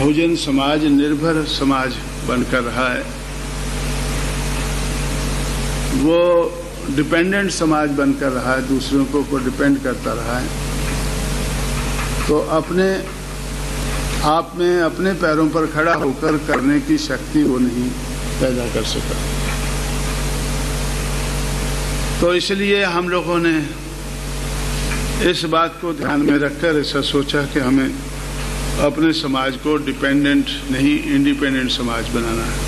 बहुजन समाज निर्भर समाज बनकर रहा है, वो डिपेंडेंट समाज बनकर रहा है, दूसरों के ऊपर डिपेंड करता रहा है, तो अपने आप में अपने पैरों पर खड़ा होकर करने की शक्ति वो नहीं पैदा कर सका। तो इसलिए हम लोगों ने इस बात को ध्यान में रखकर ऐसा सोचा कि हमें अपने समाज को डिपेंडेंट नहीं इंडिपेंडेंट समाज बनाना है,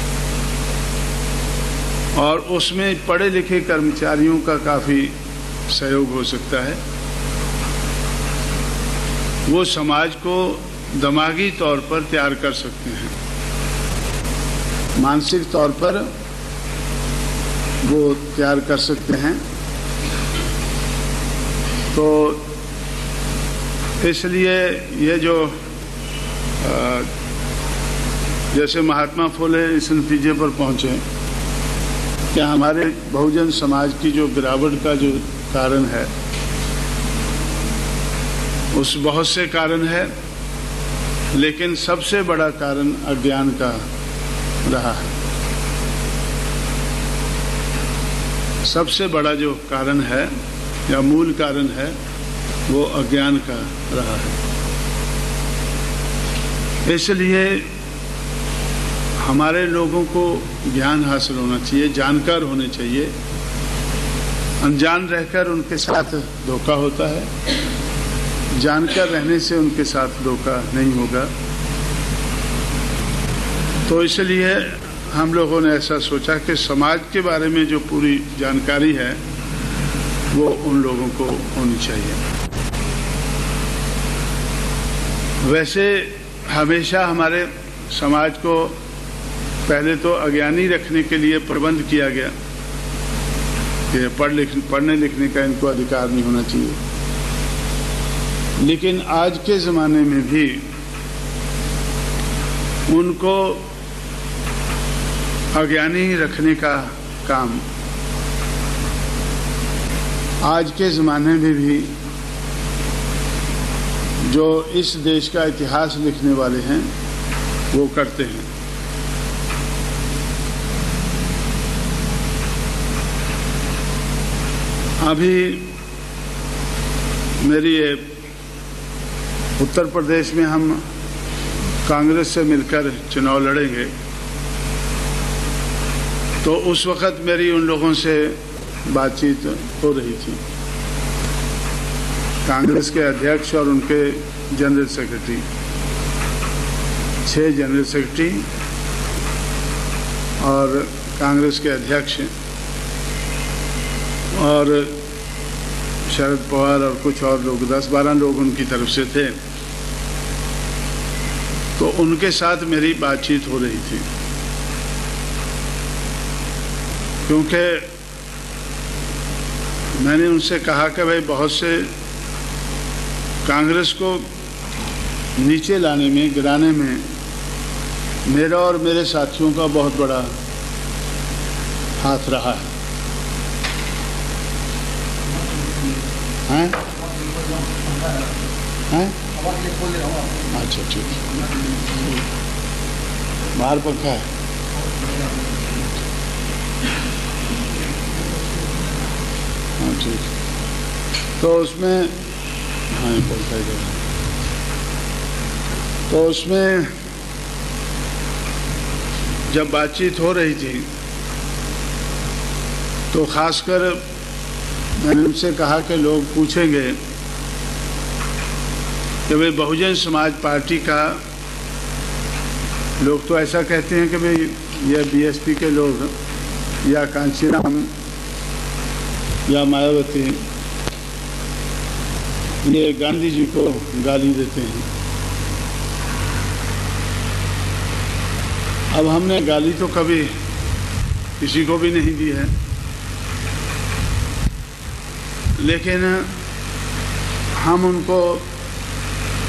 और उसमें पढ़े लिखे कर्मचारियों का काफी सहयोग हो सकता है। वो समाज को दिमागी तौर पर तैयार कर सकते हैं, मानसिक तौर पर वो तैयार कर सकते हैं। तो इसलिए ये जो जैसे महात्मा फुले इस नतीजे पर पहुंचे कि हमारे बहुजन समाज की जो गिरावट का जो कारण है, उस बहुत से कारण है, लेकिन सबसे बड़ा कारण अज्ञान का रहा है। सबसे बड़ा जो कारण है या मूल कारण है वो अज्ञान का रहा है। इसलिए हमारे लोगों को ज्ञान हासिल होना चाहिए, जानकार होने चाहिए। अनजान रहकर उनके साथ धोखा होता है, जानकर रहने से उनके साथ धोखा नहीं होगा। तो इसलिए हम लोगों ने ऐसा सोचा कि समाज के बारे में जो पूरी जानकारी है वो उन लोगों को होनी चाहिए। वैसे हमेशा हमारे समाज को पहले तो अज्ञानी रखने के लिए प्रबंध किया गया कि पढ़ने लिखने का इनको अधिकार नहीं होना चाहिए, लेकिन आज के ज़माने में भी उनको अज्ञानी रखने का काम आज के ज़माने में भी जो इस देश का इतिहास लिखने वाले हैं वो करते हैं। अभी मेरी ये उत्तर प्रदेश में हम कांग्रेस से मिलकर चुनाव लड़ेंगे, तो उस वक़्त मेरी उन लोगों से बातचीत हो रही थी। कांग्रेस के अध्यक्ष और उनके जनरल सेक्रेटरी, 6 जनरल सेक्रेटरी और कांग्रेस के अध्यक्ष और शरद पवार और कुछ और लोग, 10-12 लोग उनकी तरफ से थे। तो उनके साथ मेरी बातचीत हो रही थी, क्योंकि मैंने उनसे कहा कि भाई बहुत से कांग्रेस को नीचे लाने में, गिराने में मेरा और मेरे साथियों का बहुत बड़ा हाथ रहा है। हैं? हैं? अच्छा ठीक, बाहर पंखा है। हाँ ठीक, तो उसमें हाँ पंखा ही, तो उसमें जब बातचीत हो रही थी तो खासकर मैंने उनसे कहा कि लोग पूछेंगे कि भाई बहुजन समाज पार्टी का, लोग तो ऐसा कहते हैं कि भाई ये बीएसपी के लोग या कांचीराम या मायावती ये गांधी जी को गाली देते हैं। अब हमने गाली तो कभी किसी को भी नहीं दी है, लेकिन हम उनको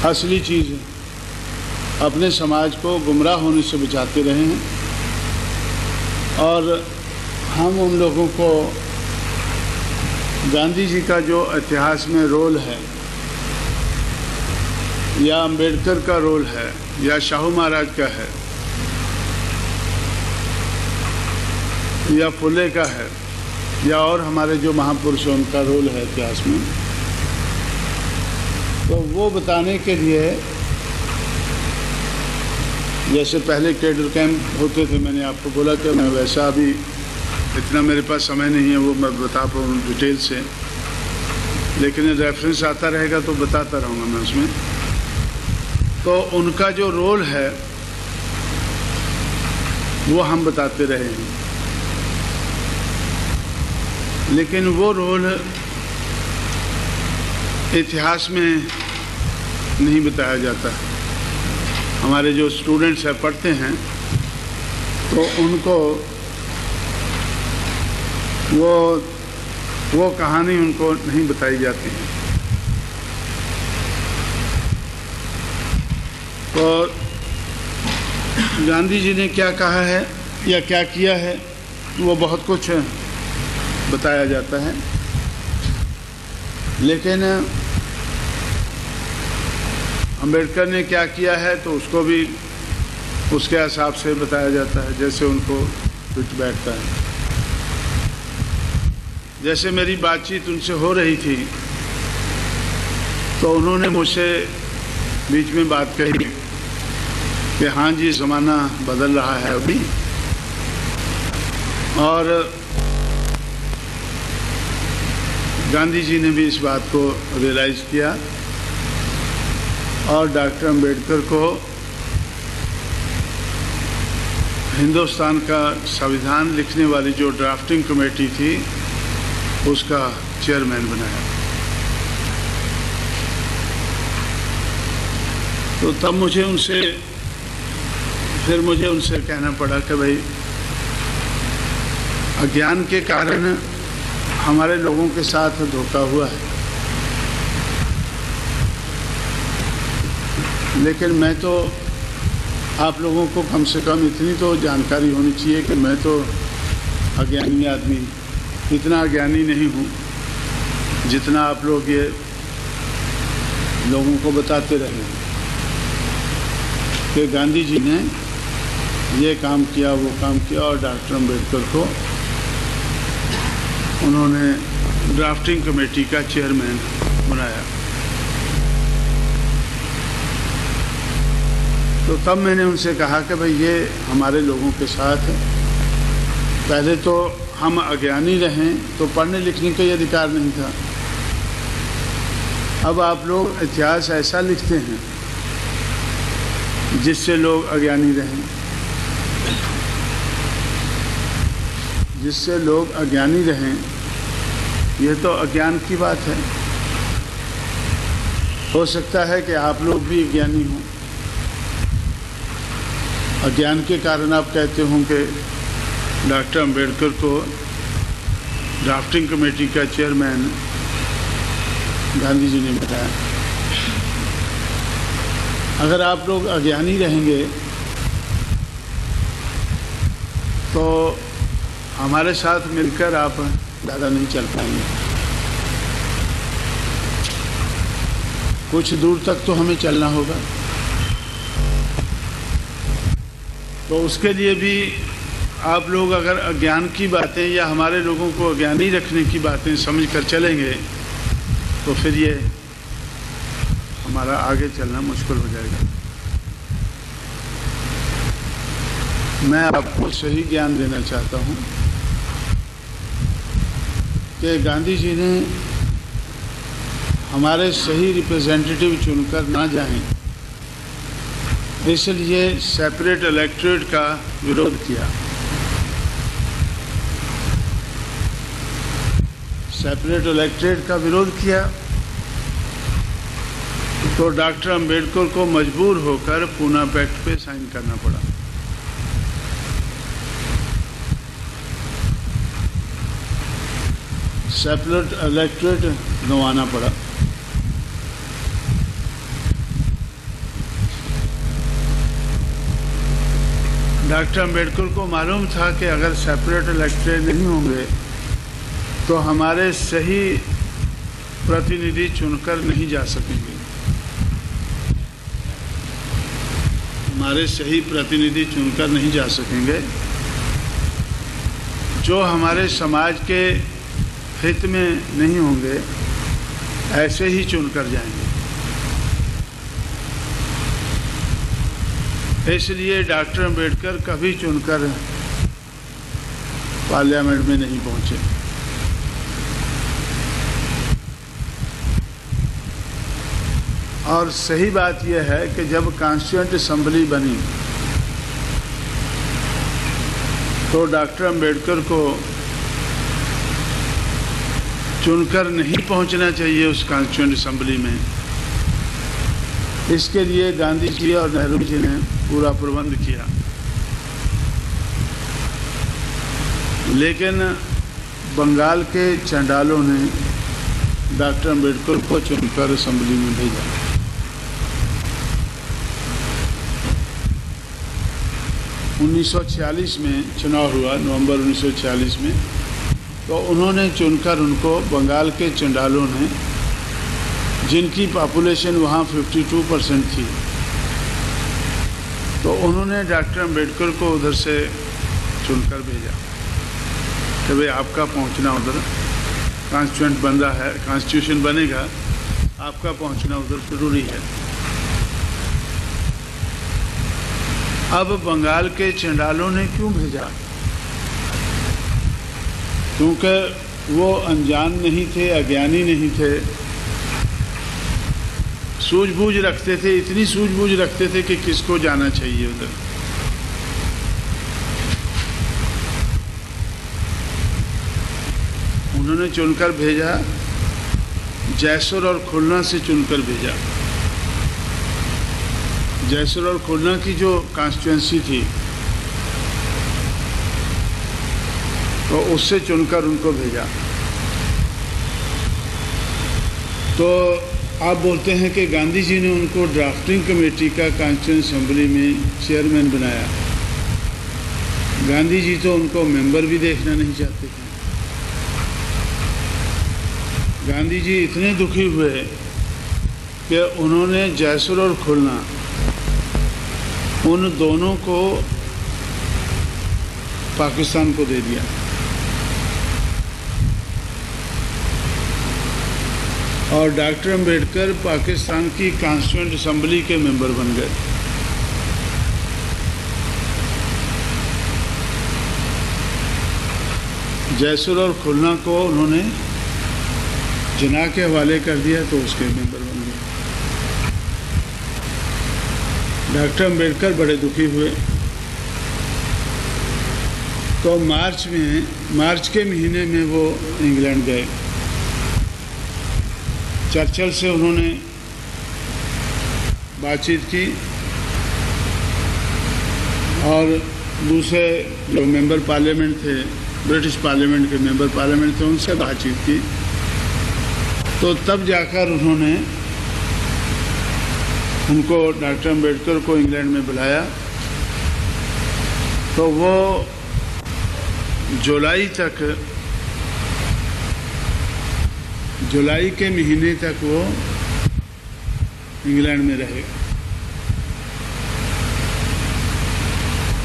असली चीज़ अपने समाज को गुमराह होने से बचाते रहे हैं, और हम उन लोगों को गांधी जी का जो इतिहास में रोल है या अंबेडकर का रोल है या शाहू महाराज का है या फुले का है या और हमारे जो महापुरुष हैं उनका रोल है इतिहास में, तो वो बताने के लिए जैसे पहले कैडर कैंप होते थे, मैंने आपको बोला कि मैं वैसा अभी इतना मेरे पास समय नहीं है वो मैं बता पाऊँ डिटेल से, लेकिन रेफरेंस आता रहेगा तो बताता रहूँगा मैं उसमें। तो उनका जो रोल है वो हम बताते रहे हैं, लेकिन वो रोल इतिहास में नहीं बताया जाता। हमारे जो स्टूडेंट्स हैं पढ़ते हैं तो उनको वो कहानी उनको नहीं बताई जाती है। तो गांधी जी ने क्या कहा है या क्या किया है वो बहुत कुछ बताया जाता है, लेकिन अंबेडकर ने क्या किया है तो उसको भी उसके हिसाब से बताया जाता है जैसे उनको फिट बैठता है। जैसे मेरी बातचीत उनसे हो रही थी तो उन्होंने मुझसे बीच में बात कही कि हाँ जी ज़माना बदल रहा है अभी, और गांधी जी ने भी इस बात को रियलाइज़ किया और डॉक्टर अंबेडकर को हिंदुस्तान का संविधान लिखने वाली जो ड्राफ्टिंग कमेटी थी उसका चेयरमैन बनाया। तो तब मुझे उनसे कहना पड़ा कि भाई अज्ञान के कारण हमारे लोगों के साथ धोखा हुआ है, लेकिन मैं तो आप लोगों को कम से कम इतनी तो जानकारी होनी चाहिए कि मैं तो अज्ञानी आदमी, इतना अज्ञानी नहीं हूँ जितना आप लोग ये लोगों को बताते रहे कि गांधी जी ने ये काम किया वो काम किया और डॉक्टर अंबेडकर को उन्होंने ड्राफ्टिंग कमेटी का चेयरमैन बनाया। तो तब मैंने उनसे कहा कि भाई ये हमारे लोगों के साथ पहले तो हम अज्ञानी रहें तो पढ़ने लिखने का अधिकार नहीं था। अब आप लोग इतिहास ऐसा लिखते हैं जिससे लोग अज्ञानी रहें, जिससे लोग अज्ञानी रहें, यह तो अज्ञान की बात है। हो सकता है कि आप लोग भी अज्ञानी हों, अज्ञान के कारण आप कहते हों कि डॉक्टर अंबेडकर को ड्राफ्टिंग कमेटी का चेयरमैन गांधी जी ने बताया। अगर आप लोग अज्ञानी रहेंगे तो हमारे साथ मिलकर आप ज़्यादा नहीं चल पाएंगे, कुछ दूर तक तो हमें चलना होगा। तो उसके लिए भी आप लोग अगर अज्ञान की बातें या हमारे लोगों को अज्ञानी रखने की बातें समझ कर चलेंगे तो फिर ये हमारा आगे चलना मुश्किल हो जाएगा। मैं आपको सही ज्ञान देना चाहता हूँ कि गांधी जी ने हमारे सही रिप्रेजेंटेटिव चुनकर ना जाएं, इसलिए सेपरेट इलेक्टोरेट का विरोध किया। सेपरेट इलेक्टोरेट का विरोध किया तो डॉक्टर अंबेडकर को मजबूर होकर पूना पैक्ट पे साइन करना पड़ा। सेपरेट इलेक्टोरेट गंवाना पड़ा। डॉक्टर अंबेडकर को मालूम था कि अगर सेपरेट इलेक्टोरेट नहीं होंगे तो हमारे सही प्रतिनिधि चुनकर नहीं जा सकेंगे। हमारे सही प्रतिनिधि चुनकर नहीं जा सकेंगे। जो हमारे समाज के हित में नहीं होंगे ऐसे ही चुनकर जाएंगे। इसलिए डॉक्टर अम्बेडकर कभी चुनकर पार्लियामेंट में नहीं पहुंचे। और सही बात यह है कि जब कॉन्स्टिट्यूएंट असेंबली बनी तो डॉक्टर अम्बेडकर को चुनकर नहीं पहुंचना चाहिए उस कॉन्स्टिट्यूएंट असेंबली में। इसके लिए गांधी जी और नेहरू जी ने पूरा प्रबंध किया, लेकिन बंगाल के चंडालों ने डॉक्टर अम्बेडकर को चुनकर असेंबली में भेजा। उन्नीस 1946 में चुनाव हुआ, नवंबर 1946 में, तो उन्होंने चुनकर उनको बंगाल के चंडालों ने, जिनकी पॉपुलेशन वहाँ 52% थी, तो उन्होंने डॉक्टर अम्बेडकर को उधर से चुनकर भेजा कि भाई आपका पहुँचना उधर, कॉन्स्टिट्यूएंट बन रहा है, कॉन्स्टिट्यूशन बनेगा, आपका पहुँचना उधर जरूरी है। अब बंगाल के चंडालों ने क्यों भेजा? क्योंकि वो अनजान नहीं थे, अज्ञानी नहीं थे, सूझबूझ रखते थे, इतनी सूझबूझ रखते थे कि किसको जाना चाहिए उधर। उन्होंने चुनकर भेजा, जयसुर और खुलना से चुनकर भेजा। जयसुर और खुलना की जो कॉन्स्टिट्यूएंसी थी तो उससे चुनकर उनको भेजा। तो आप बोलते हैं कि गांधी जी ने उनको ड्राफ्टिंग कमेटी का कॉन्स्टिट्यूएंट असेंबली में चेयरमैन बनाया। गांधी जी तो उनको मेंबर भी देखना नहीं चाहते थे। गांधी जी इतने दुखी हुए कि उन्होंने जयसुर और खुलना, उन दोनों को पाकिस्तान को दे दिया। और डॉक्टर अम्बेडकर पाकिस्तान की कॉन्स्टिट्यूएंट असेंबली के मेंबर बन गए। जयसुर और खुलना को उन्होंने जिन्ना के हवाले कर दिया तो उसके मेंबर बन गए। डॉक्टर अम्बेडकर बड़े दुखी हुए। तो मार्च के महीने में वो इंग्लैंड गए। चर्चिल से उन्होंने बातचीत की और दूसरे जो मेंबर पार्लियामेंट थे, ब्रिटिश पार्लियामेंट के मेंबर पार्लियामेंट थे, उनसे बातचीत की। तो तब जाकर उन्होंने उनको, डॉक्टर अम्बेडकर को इंग्लैंड में बुलाया। तो वो जुलाई के महीने तक वो इंग्लैंड में रहे।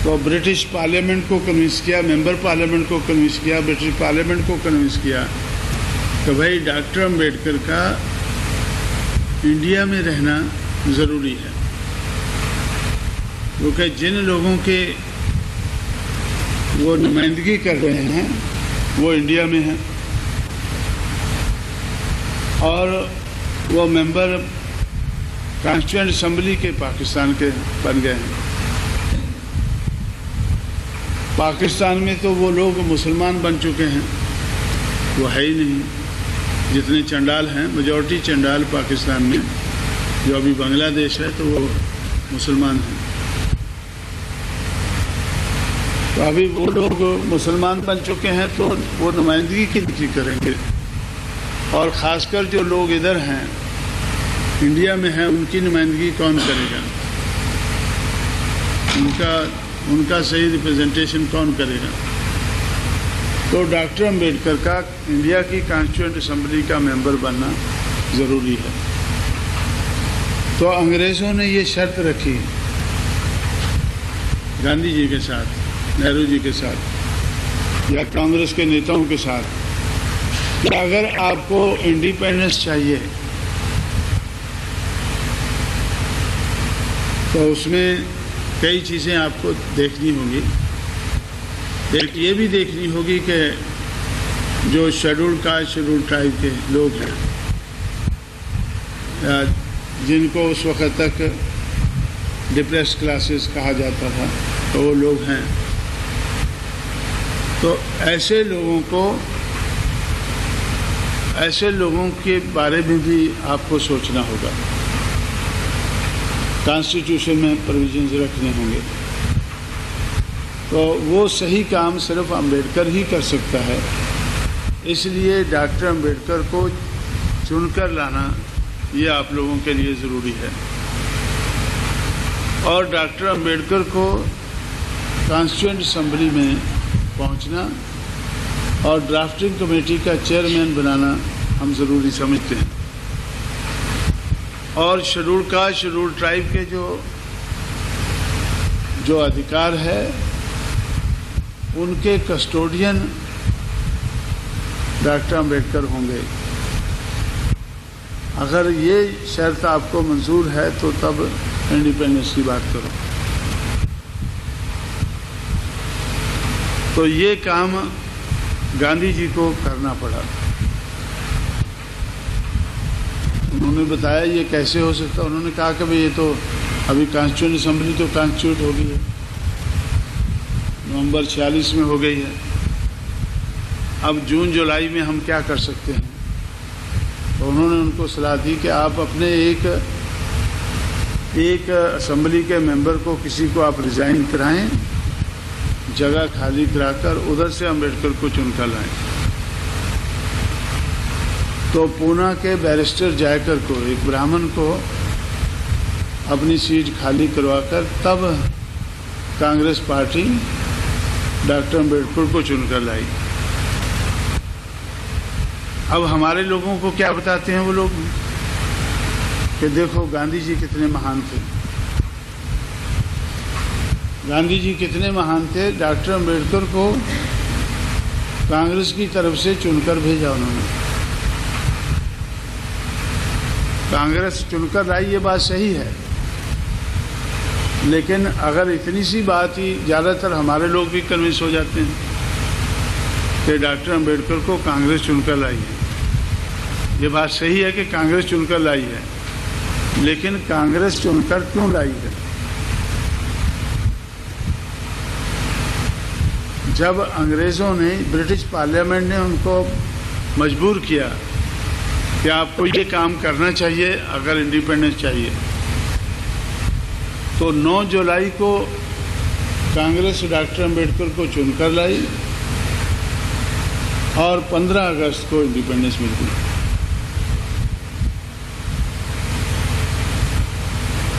तो ब्रिटिश पार्लियामेंट को कन्विंस किया, मेंबर पार्लियामेंट को कन्विंस किया, ब्रिटिश पार्लियामेंट को कन्विंस किया कि भाई डॉक्टर अम्बेडकर का इंडिया में रहना ज़रूरी है, क्योंकि जिन लोगों के वो नुमाइंदगी कर रहे हैं वो इंडिया में हैं और वो मेंबर कॉन्स्टिट्यूएंट असेंबली के पाकिस्तान के बन गए हैं। पाकिस्तान में तो वो लोग मुसलमान बन चुके हैं, वो है ही नहीं। जितने चंडाल हैं, मेजॉरिटी चंडाल पाकिस्तान में, जो अभी बांग्लादेश है तो वो मुसलमान हैं। तो अभी वो लोग मुसलमान बन चुके हैं तो वो नुमाइंदगी की करेंगे। और ख़ासकर जो लोग इधर हैं, इंडिया में हैं, उनकी नुमाइंदगी कौन करेगा? उनका सही रिप्रेजेंटेशन कौन करेगा? तो डॉक्टर अम्बेडकर का इंडिया की कॉन्स्टिट्यूएंट असेंबली का मेंबर बनना ज़रूरी है। तो अंग्रेज़ों ने ये शर्त रखी गांधी जी के साथ, नेहरू जी के साथ या कांग्रेस के नेताओं के साथ कि अगर आपको इंडिपेंडेंस चाहिए तो उसमें कई चीज़ें आपको देखनी होंगी। एक ये भी देखनी होगी कि जो शेड्यूल कास्ट, शेड्यूल ट्राइब के लोग हैं, जिनको उस वक़्त तक डिप्रेस्ड क्लासेस कहा जाता था, तो वो लोग हैं, तो ऐसे लोगों के बारे में भी आपको सोचना होगा। कॉन्स्टिट्यूशन में प्रोविजंस रखने होंगे। तो वो सही काम सिर्फ अंबेडकर ही कर सकता है, इसलिए डॉक्टर अंबेडकर को चुनकर लाना ये आप लोगों के लिए ज़रूरी है। और डॉक्टर अंबेडकर को कॉन्स्टिट्यूएंट असेंबली में पहुंचना और ड्राफ्टिंग कमेटी का चेयरमैन बनाना हम ज़रूरी समझते हैं। और शेड्यूल कास्ट, शेड्यूल ट्राइब के जो अधिकार है उनके कस्टोडियन डॉक्टर अंबेडकर होंगे। अगर ये शर्त आपको मंजूर है तो तब इंडिपेंडेंस की बात करो। तो ये काम गांधी जी को करना पड़ा। उन्होंने बताया ये कैसे हो सकता। उन्होंने कहा कि भाई ये तो अभी कॉन्स्टिट्यूएंट असेंबली तो कॉन्स्टिट्यूट हो गई है, नवंबर 46 में हो गई है। अब जून जुलाई में हम क्या कर सकते हैं? तो उन्होंने उनको सलाह दी कि आप अपने एक असेंबली के मेंबर को, किसी को आप रिजाइन कराएं, जगह खाली कराकर उधर से अंबेडकर को चुनकर लाएं। तो पूना के बैरिस्टर जयकर को, एक ब्राह्मण को, अपनी सीट खाली करवाकर तब कांग्रेस पार्टी डॉक्टर अंबेडकर को चुनकर लाई। अब हमारे लोगों को क्या बताते हैं वो लोग कि देखो गांधी जी कितने महान थे, गांधी जी कितने महान थे। डॉक्टर अंबेडकर को कांग्रेस की तरफ से चुनकर भेजा उन्होंने, कांग्रेस चुनकर लाई, ये बात सही है। लेकिन अगर इतनी सी बात ही, ज़्यादातर हमारे लोग भी कन्विंस हो जाते हैं कि डॉक्टर अंबेडकर को कांग्रेस चुनकर लाई है। ये बात सही है कि कांग्रेस चुनकर लाई है, लेकिन कांग्रेस चुनकर क्यों लाई है? जब अंग्रेज़ों ने, ब्रिटिश पार्लियामेंट ने उनको मजबूर किया कि आपको ये काम करना चाहिए अगर इंडिपेंडेंस चाहिए, तो 9 जुलाई को कांग्रेस डॉक्टर अंबेडकर को चुनकर लाई और 15 अगस्त को इंडिपेंडेंस मिल गई।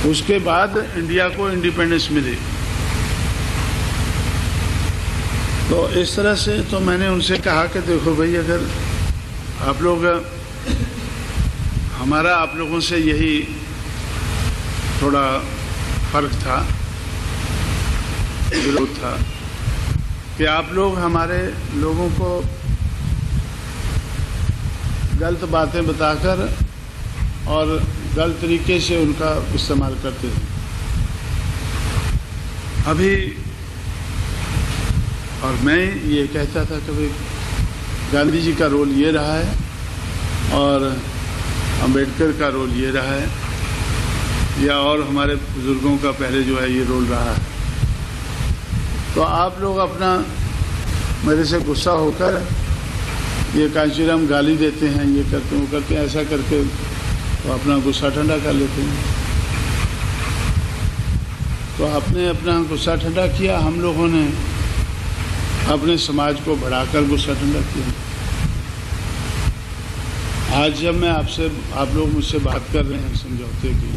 उसके बाद इंडिया को इंडिपेंडेंस मिली। तो इस तरह से तो मैंने उनसे कहा कि देखो भाई, अगर आप लोग, हमारा आप लोगों से यही थोड़ा फर्क था, विरोध था कि आप लोग हमारे लोगों को गलत बातें बताकर और गलत तरीके से उनका इस्तेमाल करते थे। अभी और मैं ये कहता था कि भाई गांधी जी का रोल ये रहा है और अंबेडकर का रोल ये रहा है, या और हमारे बुजुर्गों का पहले जो है ये रोल रहा है। तो आप लोग अपना मेरे से गुस्सा होकर ये कांचीराम गाली देते हैं, ये करते हैं, वो करते हैं, ऐसा करके तो अपना गुस्सा ठंडा कर लेते हैं। तो आपने अपना गुस्सा ठंडा किया, हम लोगों ने अपने समाज को बढ़ाकर गुस्सा ठंडा किया। आज जब मैं आप लोग मुझसे बात कर रहे हैं समझौते की,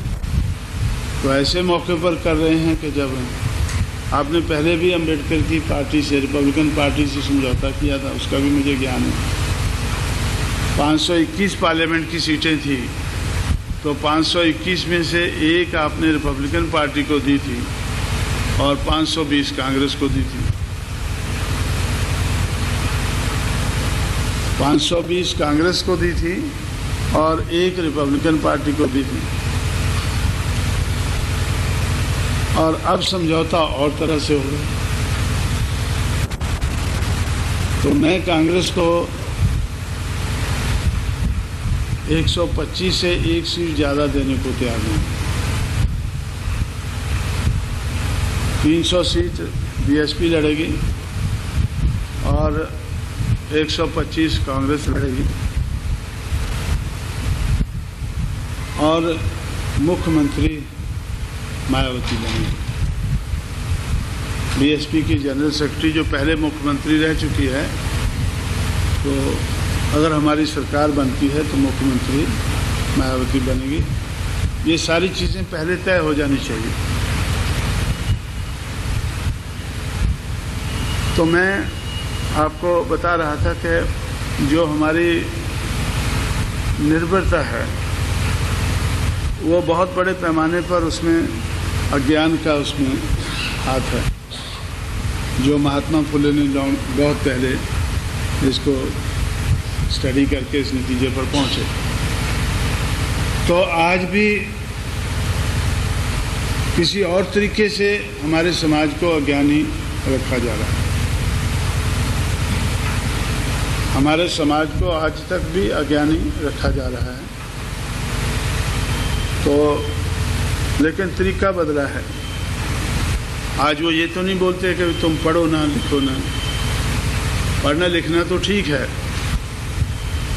तो ऐसे मौके पर कर रहे हैं कि जब आपने पहले भी अंबेडकर की पार्टी से, रिपब्लिकन पार्टी से समझौता किया था, उसका भी मुझे ज्ञान है। 521 पार्लियामेंट की सीटें थी, तो 521 में से एक आपने रिपब्लिकन पार्टी को दी थी और 520 कांग्रेस को दी थी। 520 कांग्रेस को दी थी और 1 रिपब्लिकन पार्टी को दी थी। और अब समझौता और तरह से हो गया। तो मैं कांग्रेस को 125 से 1 सीट ज़्यादा देने को तैयार हूँ। 300 सीट बीएसपी लड़ेगी और 125 कांग्रेस लड़ेगी और मुख्यमंत्री मायावती बनेगी। बीएसपी की जनरल सेक्रेटरी जो पहले मुख्यमंत्री रह चुकी है, तो अगर हमारी सरकार बनती है तो मुख्यमंत्री मायावती बनेगी। ये सारी चीज़ें पहले तय हो जानी चाहिए। तो मैं आपको बता रहा था कि जो हमारी निर्भरता है वो बहुत बड़े पैमाने पर उसमें अज्ञान का उसमें हाथ है, जो महात्मा फुले ने बहुत पहले इसको स्टडी करके इस नतीजे पर पहुंचे। तो आज भी किसी और तरीके से हमारे समाज को अज्ञानी रखा जा रहा है। हमारे समाज को आज तक भी अज्ञानी रखा जा रहा है। तो लेकिन तरीका बदला है। आज वो ये तो नहीं बोलते कि तुम पढ़ो ना लिखो ना। पढ़ना लिखना तो ठीक है,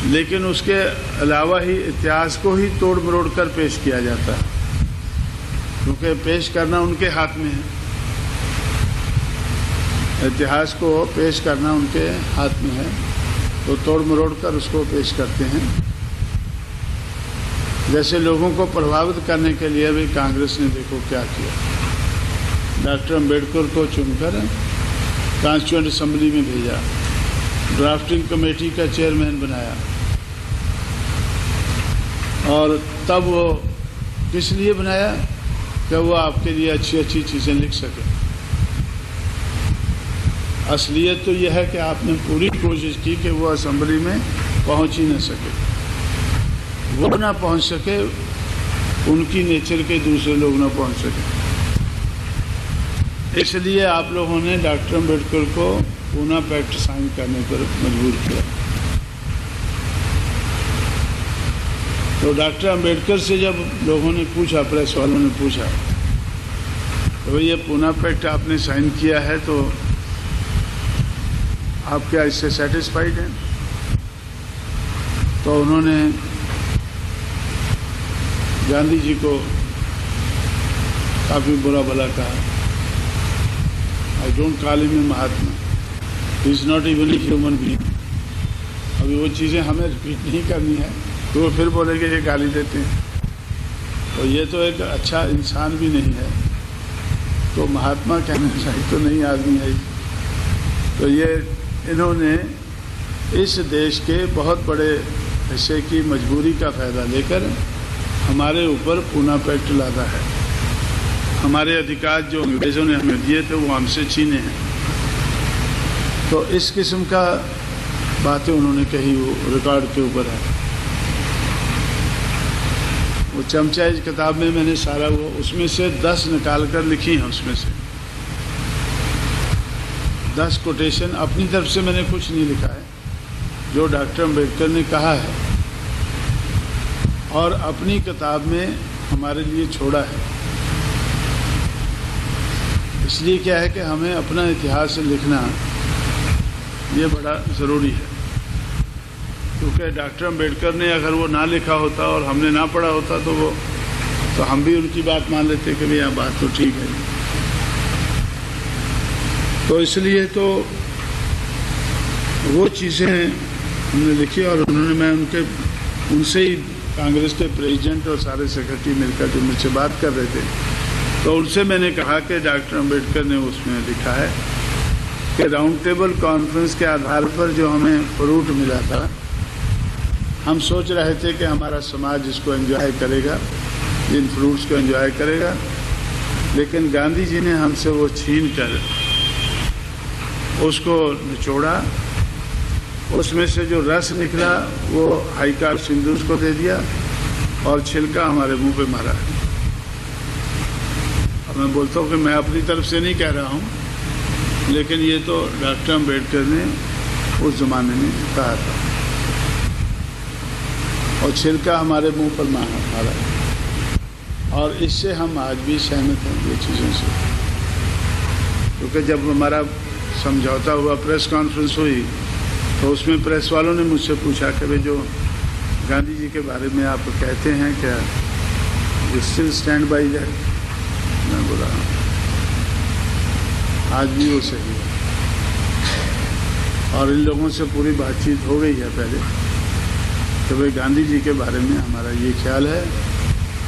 लेकिन उसके अलावा ही इतिहास को ही तोड़ मरोड़ कर पेश किया जाता है, क्योंकि पेश करना उनके हाथ में है। इतिहास को पेश करना उनके हाथ में है, तो तोड़ मरोड़ कर उसको पेश करते हैं। जैसे लोगों को प्रभावित करने के लिए भी कांग्रेस ने देखो क्या किया। डॉक्टर अंबेडकर को चुनकर कॉन्स्टिट्यूएंट असेंबली में भेजा, ड्राफ्टिंग कमेटी का चेयरमैन बनाया, और तब वो किस लिए बनाया कि वो आपके लिए अच्छी अच्छी चीज़ें लिख सके। असलियत तो यह है कि आपने पूरी कोशिश की कि वो असेंबली में पहुंच ही न सके। वो ना पहुंच सके, उनकी नेचर के दूसरे लोग ना पहुंच सके। इसलिए आप लोगों ने डॉक्टर अंबेडकर को पूना पैक्ट साइन करने पर मजबूर किया। तो डॉक्टर अंबेडकर से जब लोगों ने पूछा, प्रेस वालों ने पूछा, तो ये पूना पैक्ट आपने साइन किया है, तो आप क्या इससे सेटिस्फाइड हैं? तो उन्होंने गांधी जी को काफ़ी बुरा भला कहा। I don't call him a Mahatma, he is not even a human being. अभी वो चीज़ें हमें रिपीट नहीं करनी है, तो वो फिर बोलेंगे ये गाली देते हैं। तो ये तो एक अच्छा इंसान भी नहीं है, तो महात्मा कहने लायक तो नहीं आदमी है। तो ये इन्होंने इस देश के बहुत बड़े हिस्से की मजबूरी का फ़ायदा लेकर हमारे ऊपर पूना पैक्ट लादा है। हमारे अधिकार जो अंग्रेज़ों ने हमें दिए थे वो हमसे छीने हैं। तो इस किस्म का बातें उन्होंने कही, वो रिकॉर्ड के ऊपर है। वो चमचा इस किताब में मैंने सारा वो उसमें से 10 निकाल कर लिखी हैं। उसमें से 10 कोटेशन अपनी तरफ से मैंने कुछ नहीं लिखा है, जो डॉक्टर अंबेडकर ने कहा है और अपनी किताब में हमारे लिए छोड़ा है। इसलिए क्या है कि हमें अपना इतिहास लिखना ये बड़ा ज़रूरी है, क्योंकि डॉक्टर अंबेडकर ने अगर वो ना लिखा होता और हमने ना पढ़ा होता तो हम भी उनकी बात मान लेते कि भैया बात तो ठीक है। तो इसलिए तो वो चीज़ें हमने लिखी और मैं उनसे ही कांग्रेस के प्रेसिडेंट और सारे सेक्रेटरी मिलकर जो मुझसे बात कर रहे थे, तो उनसे मैंने कहा कि डॉक्टर अंबेडकर ने उसमें लिखा है कि राउंड टेबल कॉन्फ्रेंस के आधार पर जो हमें फ्रूट मिला था, हम सोच रहे थे कि हमारा समाज इसको एंजॉय करेगा, इन फ्रूट्स को एंजॉय करेगा, लेकिन गांधी जी ने हमसे वो छीन कर उसको निचोड़ा, उसमें से जो रस निकला वो हाई कास्ट हिंदूज को दे दिया और छिलका हमारे मुंह पे मारा। अब मैं बोलता हूँ कि मैं अपनी तरफ से नहीं कह रहा हूँ, लेकिन ये तो डॉक्टर अम्बेडकर ने उस जमाने में कहा था, और छिलका हमारे मुंह पर मारा। और इससे हम आज भी सहमत हैं ये चीज़ों से, क्योंकि जब हमारा समझौता हुआ, प्रेस कॉन्फ्रेंस हुई, तो उसमें प्रेस वालों ने मुझसे पूछा कि भाई जो गांधी जी के बारे में आप कहते हैं क्या, you still stand by that? मैं बोला आज भी वो सही है। और इन लोगों से पूरी बातचीत हो गई है पहले कि भाई गांधी जी के बारे में हमारा ये ख्याल है,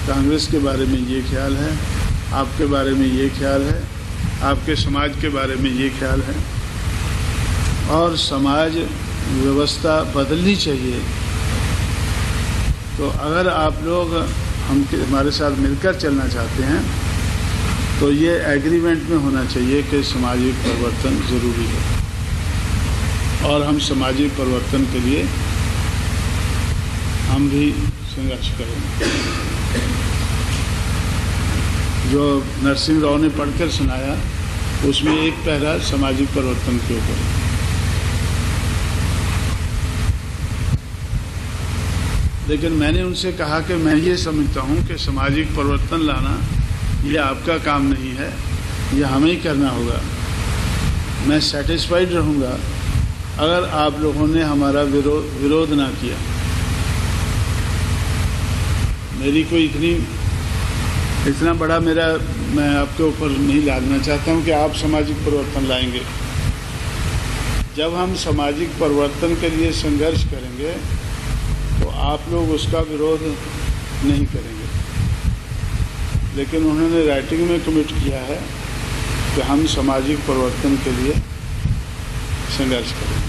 कांग्रेस के बारे में ये ख्याल है, आपके बारे में ये ख्याल है, आपके समाज के बारे में ये ख्याल है, और समाज व्यवस्था बदलनी चाहिए। तो अगर आप लोग हमारे साथ मिलकर चलना चाहते हैं तो ये एग्रीमेंट में होना चाहिए कि सामाजिक परिवर्तन ज़रूरी है, और हम सामाजिक परिवर्तन के लिए हम भी संघर्ष करेंगे। जो नरसिंह राव ने पढ़कर सुनाया उसमें एक पैरा सामाजिक परिवर्तन के ऊपर। लेकिन मैंने उनसे कहा कि मैं ये समझता हूँ कि सामाजिक परिवर्तन लाना ये आपका काम नहीं है, ये हमें ही करना होगा। मैं सेटिस्फाइड रहूँगा अगर आप लोगों ने हमारा विरोध ना किया। मेरी कोई इतना बड़ा मैं आपके ऊपर नहीं लादना चाहता हूँ कि आप सामाजिक परिवर्तन लाएंगे। जब हम सामाजिक परिवर्तन के लिए संघर्ष करेंगे तो आप लोग उसका विरोध नहीं करेंगे। लेकिन उन्होंने राइटिंग में कमिट किया है कि हम सामाजिक परिवर्तन के लिए संघर्ष करेंगे।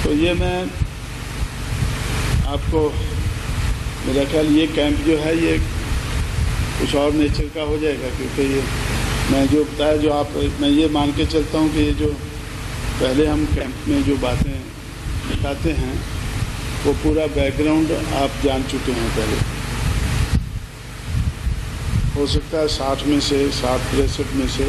तो ये मैं आपको, मेरा ख्याल ये कैंप जो है ये कुछ और नेचर का हो जाएगा, क्योंकि ये मैं जो बताया मैं ये मान के चलता हूँ कि ये जो पहले हम कैंप में जो बातें बताते हैं वो पूरा बैकग्राउंड आप जान चुके हैं पहले। हो सकता है 60 में से 63 में से